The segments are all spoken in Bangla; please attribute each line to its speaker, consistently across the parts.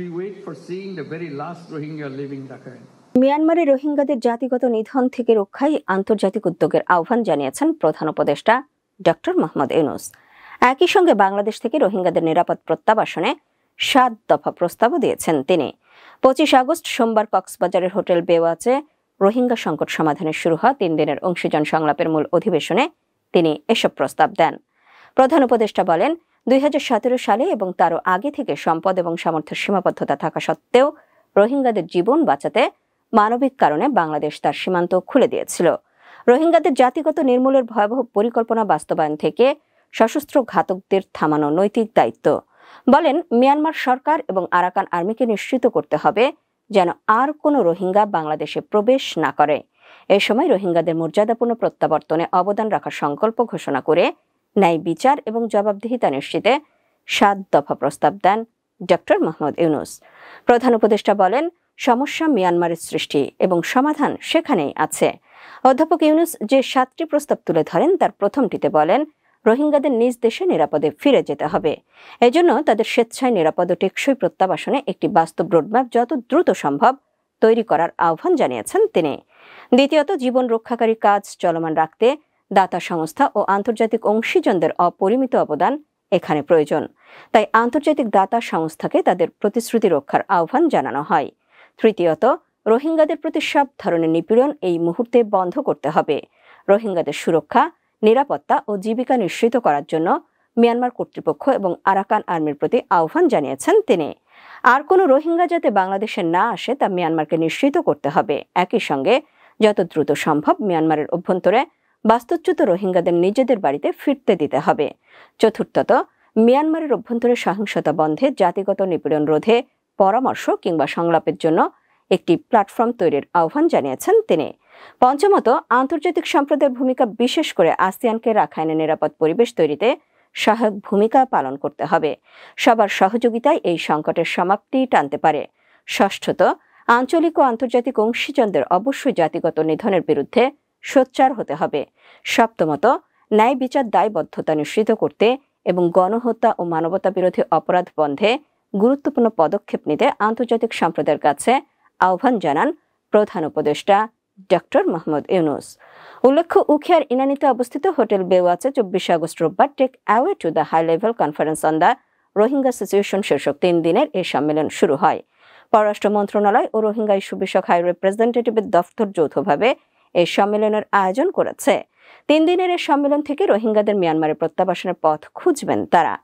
Speaker 1: We wait for seeing the very last Rohingya leaving Rakhine.
Speaker 2: মিয়ানমারে রোহিঙ্গাদের জাতিগত নিধন থেকে রক্ষায় আন্তর্জাতিক উদ্যোগের আহ্বান জানিয়েছেন প্রধান উপদেষ্টা ডক্টর মোহাম্মদ ইউনূস। একই সঙ্গে বাংলাদেশ থেকে রোহিঙ্গাদের নিরাপদ প্রত্যাবাসনে 7 দফা প্রস্তাবও দিয়েছেন তিনি। 25 আগস্ট সোমবার কক্সবাজারের হোটেল বেওয়াচে রোহিঙ্গা সংকট সমাধানের শুরু হওয়া 3 দিনের অংশীজন সংলাপের মূল অধিবেশনে তিনি এসব প্রস্তাব দেন। প্রধান উপদেষ্টা বলেন, 2017 সালে এবং তারও আগে থেকে সম্পদ এবং সামর্থ্যের সীমাবদ্ধতা থাকা সত্ত্বেও রোহিঙ্গাদের জীবন বাঁচাতে মানবিক কারণে বাংলাদেশ তার সীমান্ত খুলে দিয়েছিল। রোহিঙ্গাদের জাতিগত নির্মূলের ভয়াবহ পরিকল্পনা বাস্তবায়ন থেকে সশস্ত্র ঘাতকদের থামানো নৈতিক দায়িত্ব। বলেন, মিয়ানমার সরকার এবং আরাকান আর্মিকে নিশ্চিত করতে হবে যেন আর কোনো রোহিঙ্গা বাংলাদেশে প্রবেশ না করে। এ সময় রোহিঙ্গাদের মর্যাদাপূর্ণ প্রত্যাবর্তনে অবদান রাখার সংকল্প ঘোষণা করে ন্যায় বিচার এবং জবাবদিহিতা নিশ্চিতে 7 দফা প্রস্তাব দেন ডক্টর মোহাম্মদ ইউনূস। প্রধান উপদেষ্টা বলেন, সমস্যা মিয়ানমারের সৃষ্টি এবং সমাধান সেখানেই আছে। অধ্যাপক ইউনূস যে 7টি প্রস্তাব তুলে ধরেন তার প্রথমটিতে বলেন, রোহিঙ্গাদের নিজ দেশে নিরাপদে ফিরে যেতে হবে। এজন্য তাদের স্বেচ্ছায় নিরাপদ ও টেকসই প্রত্যাবাসনে একটি বাস্তব রোডম্যাপ যত দ্রুত সম্ভব তৈরি করার আহ্বান জানিয়েছেন তিনি। দ্বিতীয়ত, জীবন রক্ষাকারী কাজ চলমান রাখতে দাতা সংস্থা ও আন্তর্জাতিক অংশীজনদের অপরিমিত অবদান এখানে প্রয়োজন। তাই আন্তর্জাতিক দাতা সংস্থাকে তাদের প্রতিশ্রুতি রক্ষার আহ্বান জানানো হয়। তৃতীয়ত, রোহিঙ্গাদের প্রতি সব ধরনের নিপীড়ন এই মুহূর্তে বন্ধ করতে হবে। রোহিঙ্গাদের সুরক্ষা, নিরাপত্তা ও জীবিকা নিশ্চিত করার জন্য মিয়ানমার কর্তৃপক্ষ এবং আরাকান আর্মির প্রতি আহ্বান জানিয়েছেন তিনি। আর কোনো রোহিঙ্গা যাতে বাংলাদেশে না আসে তা মিয়ানমারকে নিশ্চিত করতে হবে। একই সঙ্গে যত দ্রুত সম্ভব মিয়ানমারের অভ্যন্তরে বাস্তুচ্যুত রোহিঙ্গাদের নিজেদের বাড়িতে ফিরতে দিতে হবে। চতুর্থত, মিয়ানমারের অভ্যন্তরে সহিংসতা বন্ধে, জাতিগত নিপীড়ন রোধে পরামর্শ কিংবা সংলাপের জন্য একটি প্ল্যাটফর্ম তৈরির আহ্বান জানিয়েছেন তিনি। পঞ্চমত, আন্তর্জাতিক সম্প্রদায়ের ভূমিকা, বিশেষ করে আসিয়ানকে রাখাইনে নিরাপদ পরিবেশ তৈরিতে সহায়ক ভূমিকা পালন করতে হবে। সবার সহযোগিতায় এই সংকটের সমাপ্তি টানতে পারে। ষষ্ঠত, আঞ্চলিক ও আন্তর্জাতিক অংশীজনদের অবশ্যই জাতিগত নিধনের বিরুদ্ধে সোচ্চার হতে হবে। সপ্তমত, ন্যায় বিচার দায়বদ্ধতা নিশ্চিত করতে এবং গণহত্যা ও মানবতা বিরোধী অপরাধ বন্ধে গুরুত্বপূর্ণ পদক্ষেপ নিতে আন্তর্জাতিক সম্প্রদায়ের কাছে আহ্বান জানান প্রধান উপদেষ্টা ডক্টর মোহাম্মদ ইউনূস। উল্লেখ্য, উখিয়ার ইনানীতে অবস্থিত হোটেল বেওয়াচে 24 আগস্ট রোববার take away to the high level conference on the Rohingya situation শীর্ষক 3 দিনের এই সম্মেলন শুরু হয়। পররাষ্ট্র মন্ত্রণালয় ও রোহিঙ্গা ইস্যু বিষয়ক হাই রিপ্রেজেন্টেটিভের দফতর যৌথভাবে এই সম্মেলনের আয়োজন করেছে। 3 দিনের এই সম্মেলন থেকে রোহিঙ্গাদের মিয়ানমারে প্রত্যাবাসনের পথ খুঁজবেন তারা।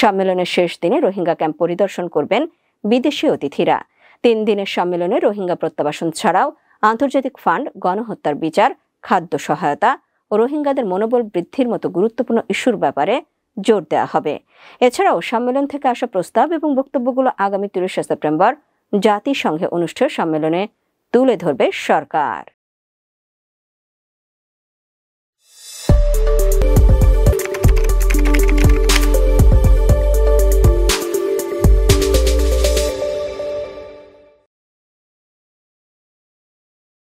Speaker 2: সম্মেলনের শেষ দিনে রোহিঙ্গা ক্যাম্প পরিদর্শন করবেন বিদেশি অতিথিরা। 3 দিনের সম্মেলনে রোহিঙ্গা প্রত্যাবাসন ছাড়াও আন্তর্জাতিক ফান্ড, গণহত্যার বিচার, খাদ্য সহায়তা ও রোহিঙ্গাদের মনোবল বৃদ্ধির মতো গুরুত্বপূর্ণ ইস্যুর ব্যাপারে জোর দেওয়া হবে। এছাড়াও সম্মেলন থেকে আসা প্রস্তাব এবং বক্তব্যগুলো আগামী 30 সেপ্টেম্বর জাতিসংঘে অনুষ্ঠেয় সম্মেলনে তুলে ধরবে সরকার।